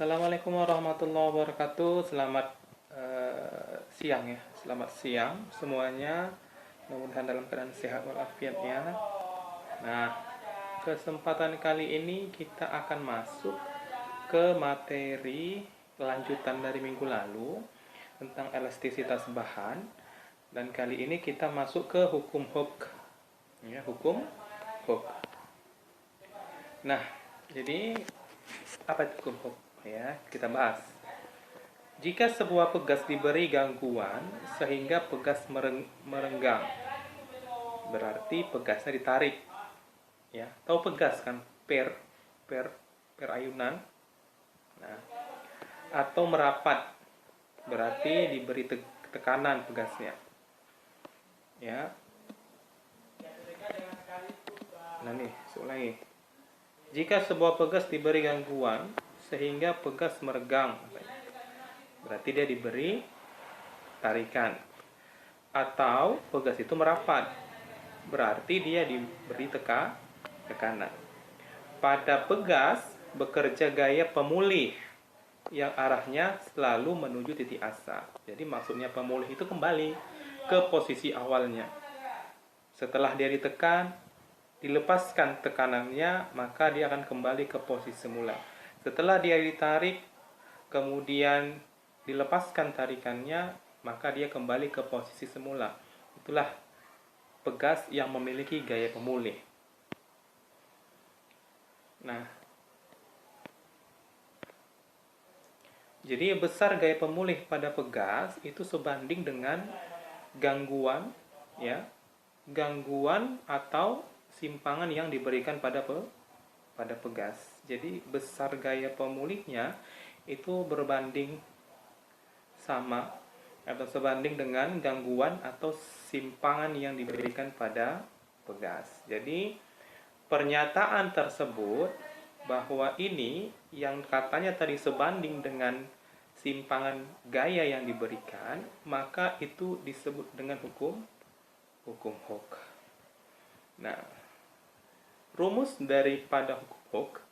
Assalamualaikum warahmatullahi wabarakatuh. Selamat siang ya. Selamat siang semuanya. Mudah-mudahan dalam keadaan sehat walafiat ya. Nah, kesempatan kali ini kita akan masuk ke materi lanjutan dari minggu lalu tentang elastisitas bahan, dan kali ini kita masuk ke hukum Hooke. Ya, hukum Hooke. Nah, jadi apa itu hukum Hooke? Ya, kita bahas. Jika sebuah pegas diberi gangguan sehingga pegas merenggang, berarti pegasnya ditarik. Ya, tahu pegas kan? Per ayunan. Nah, atau merapat, berarti diberi tekanan pegasnya. Ya. Nah nih, ulangi. Jika sebuah pegas diberi gangguan sehingga pegas meregang, berarti dia diberi tarikan. Atau pegas itu merapat, berarti dia diberi tekanan. Pada pegas bekerja gaya pemulih yang arahnya selalu menuju titik asal. Jadi maksudnya pemulih itu kembali ke posisi awalnya. Setelah dia ditekan, dilepaskan tekanannya, maka dia akan kembali ke posisi semula. Setelah dia ditarik, kemudian dilepaskan tarikannya, maka dia kembali ke posisi semula. Itulah pegas yang memiliki gaya pemulih. Nah, jadi besar gaya pemulih pada pegas itu sebanding dengan gangguan, ya, gangguan atau simpangan yang diberikan pada pegas. Jadi besar gaya pemulihnya itu berbanding sama atau sebanding dengan gangguan atau simpangan yang diberikan pada pegas. Jadi pernyataan tersebut bahwa ini yang katanya tadi sebanding dengan simpangan gaya yang diberikan, maka itu disebut dengan hukum Hooke. Nah, rumus daripada hukum Hooke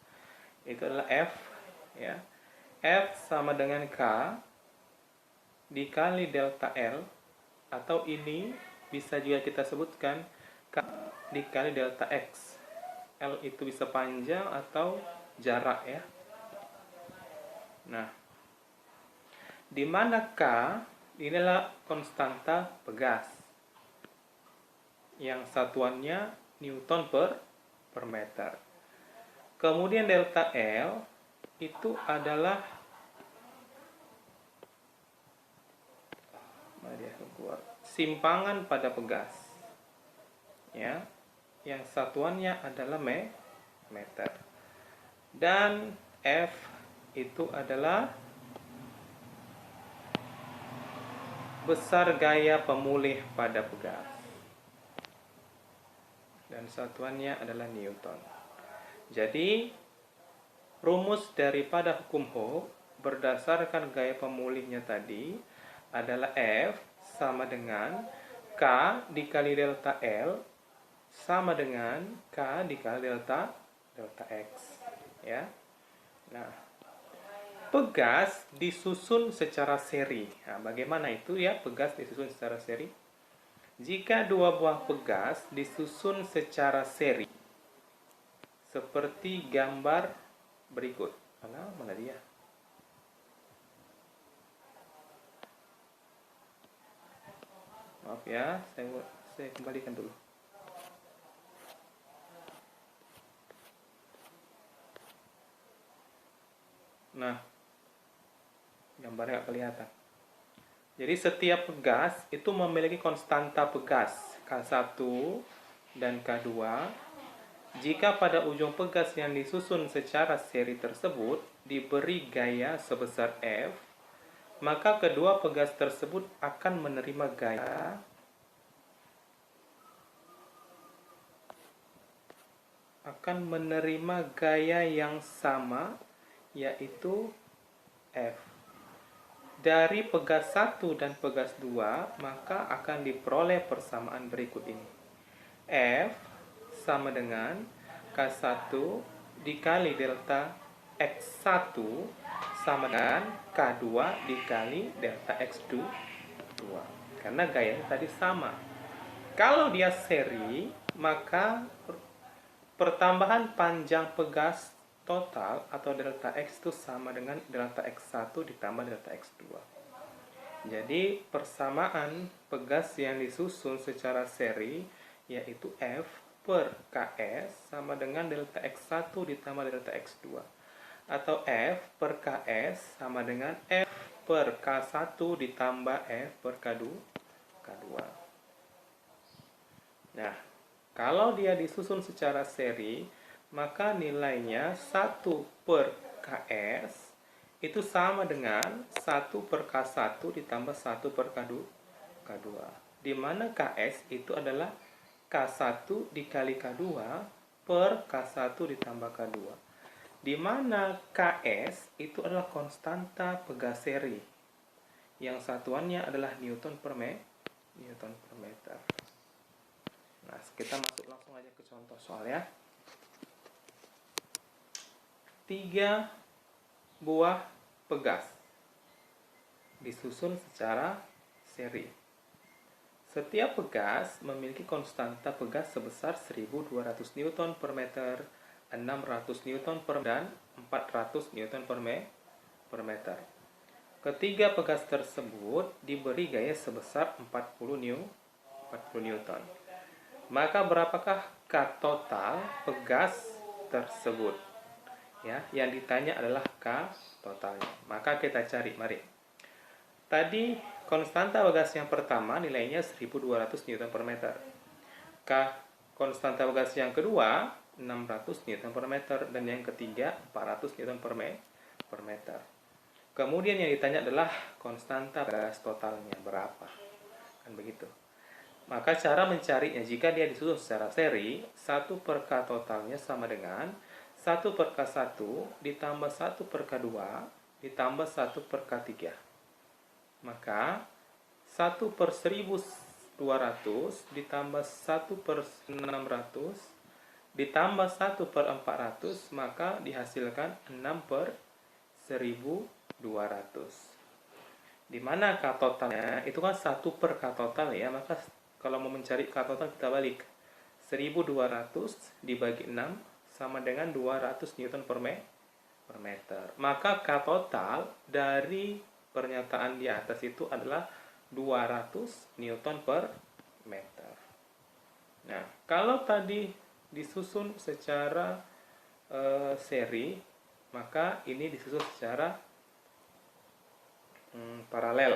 itu adalah F, ya. F sama dengan K dikali delta L, atau ini bisa juga kita sebutkan K dikali delta X. L itu bisa panjang atau jarak, ya. Nah, di mana K inilah konstanta pegas yang satuannya Newton per meter. Kemudian delta L itu adalah simpangan pada pegas, ya, yang satuannya adalah meter. Dan F itu adalah besar gaya pemulih pada pegas, dan satuannya adalah Newton. Jadi rumus daripada hukum Hooke berdasarkan gaya pemulihnya tadi adalah F sama dengan K dikali delta L sama dengan K dikali delta X, ya. Nah, pegas disusun secara seri. Nah, bagaimana itu ya pegas disusun secara seri? Jika dua buah pegas disusun secara seri seperti gambar berikut. Mana dia? Maaf ya, saya kembalikan dulu. Nah, gambarnya nggak kelihatan. Jadi setiap pegas itu memiliki konstanta pegas K1 dan K2. Jika pada ujung pegas yang disusun secara seri tersebut diberi gaya sebesar F, maka kedua pegas tersebut akan menerima gaya yang sama, yaitu F. Dari pegas 1 dan pegas 2, maka akan diperoleh persamaan berikut ini. F sama dengan K1 dikali delta X1 sama dengan K2 dikali delta X2. Karena gayanya tadi sama. Kalau dia seri, maka pertambahan panjang pegas total atau delta X itu sama dengan delta X1 ditambah delta X2. Jadi persamaan pegas yang disusun secara seri yaitu F per Ks sama dengan delta X1 ditambah delta X2. Atau F per Ks sama dengan F per K1 ditambah F per K2. Nah, kalau dia disusun secara seri, maka nilainya 1 per Ks itu sama dengan 1 per K1 ditambah 1 per K2. Di mana Ks itu adalah K1 dikali K2 per K1 ditambah K2. Di mana Ks itu adalah konstanta pegas seri. Yang satuannya adalah Newton per meter. Nah, kita masuk langsung aja ke contoh soal ya. 3 buah pegas disusun secara seri. Setiap pegas memiliki konstanta pegas sebesar 1200 Newton per meter, 600 Newton per dan 400 Newton per meter. Ketiga pegas tersebut diberi gaya sebesar 40 Newton. Maka berapakah K total pegas tersebut? Ya, yang ditanya adalah K totalnya. Maka kita cari, mari. Tadi konstanta pegas yang pertama nilainya 1200 Newton per meter. Konstanta pegas yang kedua 600 Newton per meter dan yang ketiga 400 Newton per meter. Kemudian yang ditanya adalah konstanta pegas totalnya berapa? Kan begitu. Maka cara mencarinya jika dia disusun secara seri, 1 per K totalnya sama dengan 1 per K1 ditambah 1 per K2 ditambah 1 per K3. Maka 1 per 1200 ditambah 1 per 600 ditambah 1 per 400, maka dihasilkan 6 per 1200. Di mana K totalnya itu kan 1 per K total ya, maka kalau mau mencari K total kita balik. 1200 dibagi 6 sama dengan 200 Newton per meter. Maka K total dari pernyataan di atas itu adalah 200 Newton per meter. Nah, kalau tadi disusun secara seri, maka ini disusun secara paralel.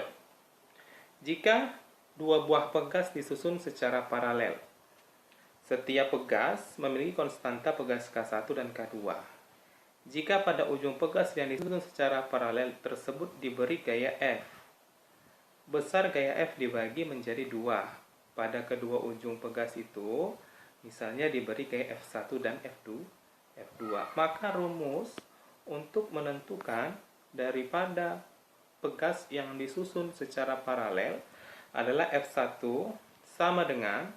Jika dua buah pegas disusun secara paralel, setiap pegas memiliki konstanta pegas K1 dan K2. Jika pada ujung pegas yang disusun secara paralel tersebut diberi gaya F, besar gaya F dibagi menjadi 2. Pada kedua ujung pegas itu, misalnya diberi gaya F1 dan F2. Maka rumus untuk menentukan daripada pegas yang disusun secara paralel adalah F1 sama dengan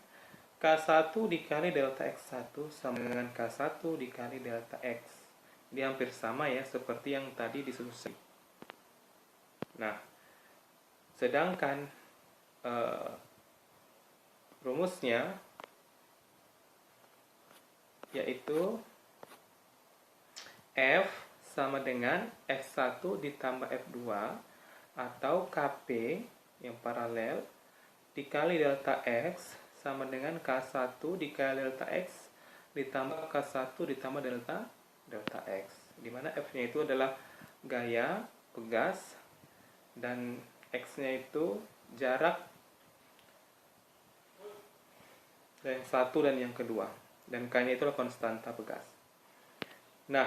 K1 dikali delta X1 sama dengan K1 dikali delta X. Dia hampir sama ya, seperti yang tadi disusun. Nah, sedangkan rumusnya yaitu F sama dengan F1 ditambah F2 atau KP yang paralel dikali delta X sama dengan K1 dikali delta X ditambah K1 ditambah delta X, di mana F-nya itu adalah gaya pegas dan X-nya itu jarak yang satu dan yang kedua, dan K-nya itu adalah konstanta pegas. Nah,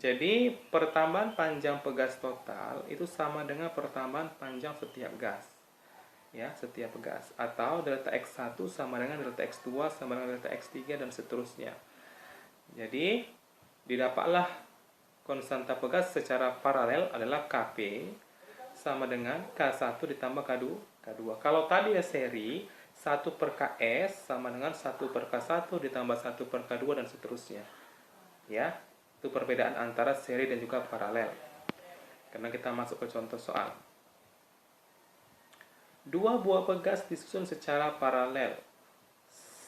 jadi pertambahan panjang pegas total itu sama dengan pertambahan panjang setiap gas. Ya, setiap pegas, atau delta X1 sama dengan delta X2 sama dengan delta X3 dan seterusnya. Jadi didapatlah konstanta pegas secara paralel adalah Kp sama dengan K1 ditambah K2. Kalau tadi ya seri, 1 per Ks sama dengan 1 per K1 ditambah 1 per K2 dan seterusnya. Ya, itu perbedaan antara seri dan juga paralel. karena kita masuk ke contoh soal. Dua buah pegas disusun secara paralel.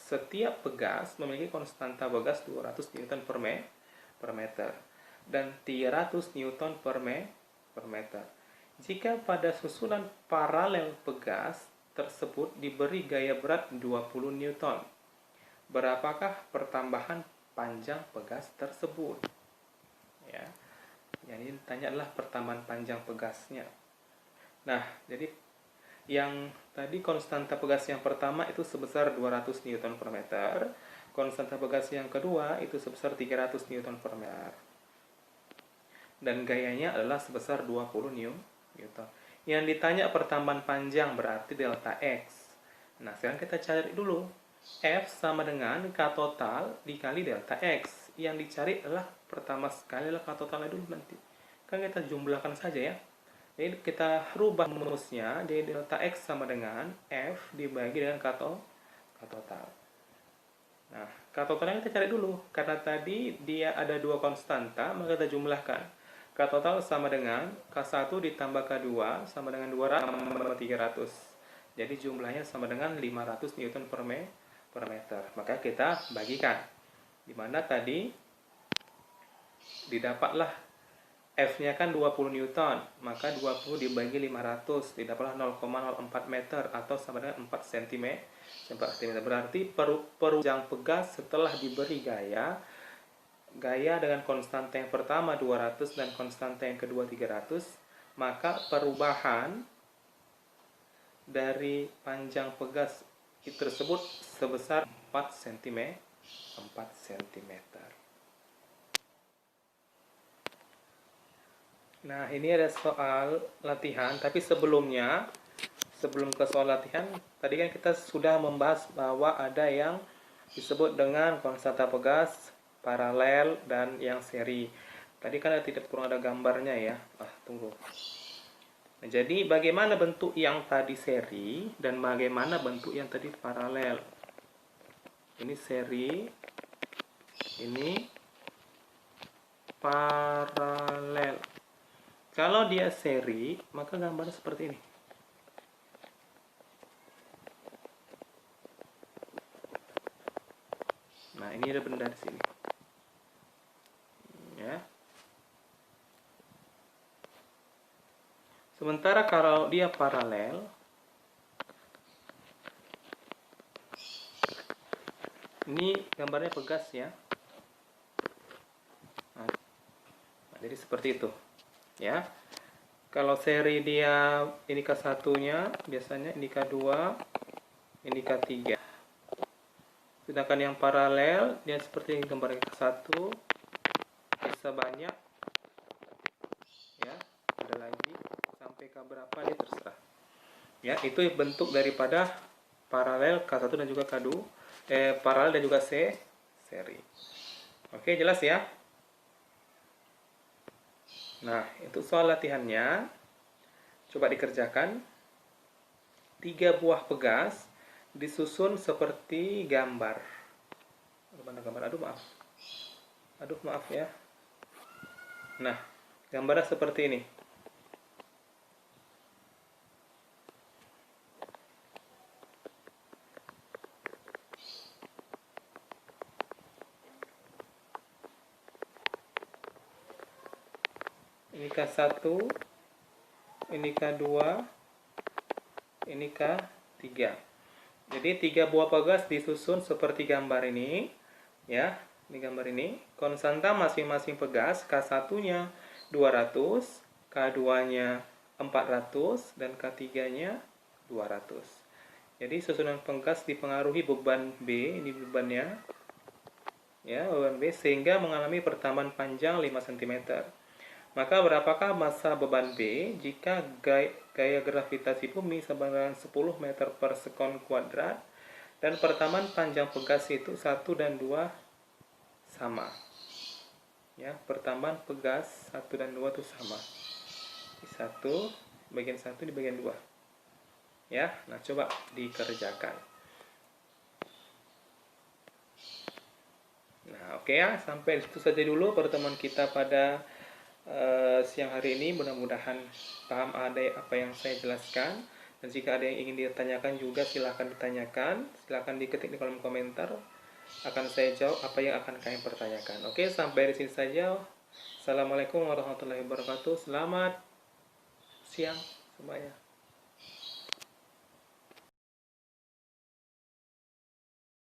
Setiap pegas memiliki konstanta pegas 200 Newton per meter dan 300 Newton per meter. Jika pada susunan paralel pegas tersebut diberi gaya berat 20 Newton, berapakah pertambahan panjang pegas tersebut? Ya, jadi tanya adalah pertambahan panjang pegasnya. Nah, jadi yang tadi konstanta pegas yang pertama itu sebesar 200 Newton per meter, konstanta pegas yang kedua itu sebesar 300 Newton per meter. Dan gayanya adalah sebesar 20 Newton. Yang ditanya pertambahan panjang berarti delta X. Nah, sekarang kita cari dulu. F sama dengan K total dikali delta X. Yang dicari adalah pertama sekali adalah K totalnya dulu nanti. Kan kita jumlahkan saja ya. Jadi kita rubah rumusnya, jadi delta X sama dengan F dibagi dengan K total. Nah, K totalnya kita cari dulu. Karena tadi dia ada dua konstanta, maka kita jumlahkan. K total sama dengan K1 ditambah K2 sama dengan 200 tambah 300. Jadi jumlahnya sama dengan 500 Newton per meter. Maka kita bagikan. Dimana tadi didapatlah F-nya kan 20 Newton, maka 20 dibagi 500, didapatlah 0,04 meter atau sama dengan 4 cm. Berarti panjang pegas setelah diberi gaya dengan konstanta yang pertama 200 dan konstanta yang kedua 300, maka perubahan dari panjang pegas tersebut sebesar 4 cm. Nah, ini ada soal latihan, tapi sebelum ke soal latihan, tadi kan kita sudah membahas bahwa ada yang disebut dengan konstanta pegas, paralel, dan yang seri. Tadi kan kurang ada gambarnya ya. Tunggu. Nah, jadi bagaimana bentuk yang tadi seri dan bagaimana bentuk yang tadi paralel? Ini seri, ini paralel. Kalau dia seri, maka gambarnya seperti ini. Nah, ini ada benda di sini. Ya. Sementara kalau dia paralel, ini gambarnya pegas ya. Nah, jadi seperti itu. Ya, kalau seri dia ini K1-nya, biasanya ini K2, ini K3. Sedangkan yang paralel, dia seperti gambar K1, bisa banyak, ya, ada lagi, sampai K berapa dia terserah. Ya, itu bentuk daripada paralel K1 dan juga K2, paralel dan juga seri. Oke, jelas ya? Nah, itu soal latihannya. Coba dikerjakan. 3 buah pegas disusun seperti gambar. Mana gambar? Aduh, maaf ya. Nah, gambarnya seperti ini. Ini K1, ini K2, ini K3. Jadi 3 buah pegas disusun seperti gambar ini, ya. Ini gambar ini. Konstanta masing-masing pegas, K1-nya 200, K2-nya 400 dan K3-nya 200. Jadi susunan pegas dipengaruhi beban B, ini bebannya. Ya, beban B sehingga mengalami pertambahan panjang 5 cm. Maka berapakah massa beban B jika gaya gravitasi bumi sama dengan 10 meter per sekon kuadrat dan pertambahan panjang pegas itu 1 dan 2 sama. Ya, pertambahan pegas 1 dan 2 itu sama. 1 bagian 1 di bagian 2. Ya, nah coba dikerjakan. Nah, oke ya, sampai itu saja dulu pertemuan kita pada siang hari ini. Mudah-mudahan paham ada apa yang saya jelaskan. Dan jika ada yang ingin ditanyakan juga silahkan ditanyakan, silahkan diketik di kolom komentar. Akan saya jawab apa yang akan kalian pertanyakan. Oke, sampai di sini saja. Assalamualaikum warahmatullahi wabarakatuh. Selamat siang semuanya.